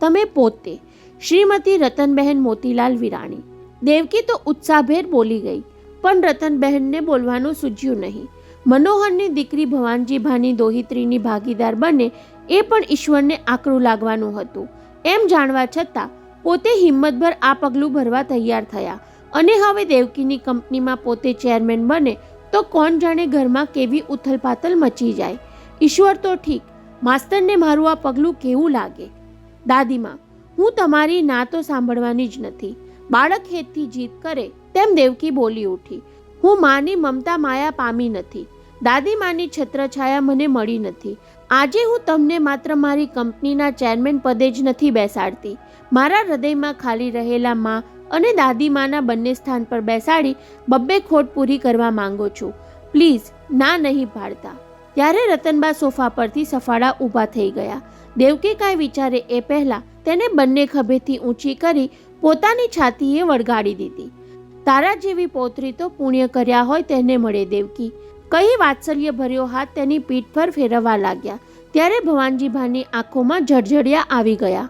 તમે પોતે, શ્રીમતી રતનબહેન મોતીલાલ વિરાણી. દેવકી તો ઉત્સાહભેર બોલી ગઈ, પણ રતનબહેનને બોલવાનું સૂઝ્યું નહીં. મનોહરની દીકરી ભવાનજીભાની દોહિત્રીની ભાગીદાર બને એ પણ ઈશ્વરને આકરું લાગવાનું હતું. એમ જાણવા છતાં પોતે હિંમતભર આ પગલું ભરવા તૈયાર થયા. અને હવે દેવકીની કંપનીમાં પોતે ચેરમેન બને તો કોણ જાણે ઘરમાં કેવી ઉથલપાથલ મચી જાય. ઈશ્વર તો ઠીક, માસ્તરને મારું આ પગલું કેવું લાગે? દાદીમાં, હું તમારી ના તો સાંભળવાની જ નથી. બાળક હેતથી જીદ કરે તેમ દેવકી બોલી ઉઠી. હું માની મમતા માયા પામી નથી. દાદી માની છત્રછાયા મને મળી નથી. આજે હું તમને માત્ર મારી કંપનીના ચેરમેન પદે જ નથી બેસાડતી. મારા હૃદયમાં ખાલી રહેલા મા અને દાદીમાના બંને સ્થાન પર બેસાડી બબ્બે ખોટ પૂરી કરવા માંગુ છું. પ્લીઝ ના નહીં પાડતા. ત્યારે રતનબા સોફા પરથી સફાળા ઊભા થઈ ગયા. દેવકી કાંઈ વિચારે એ પહેલા તેને બંને ખભેથી ઊંચી કરી પોતાની છાતીએ વળગાડી દીધી. તારા જેવી પૌત્રી તો પુણ્ય કર્યા હોય તેને મળે દેવકી, કહી વાત્સલ્ય ભર્યો હાથ તેની પીઠ પર ફેરવવા લાગ્યા. ત્યારે ભવાનજીભાની આંખોમાં જળજળિયા આવી ગયા.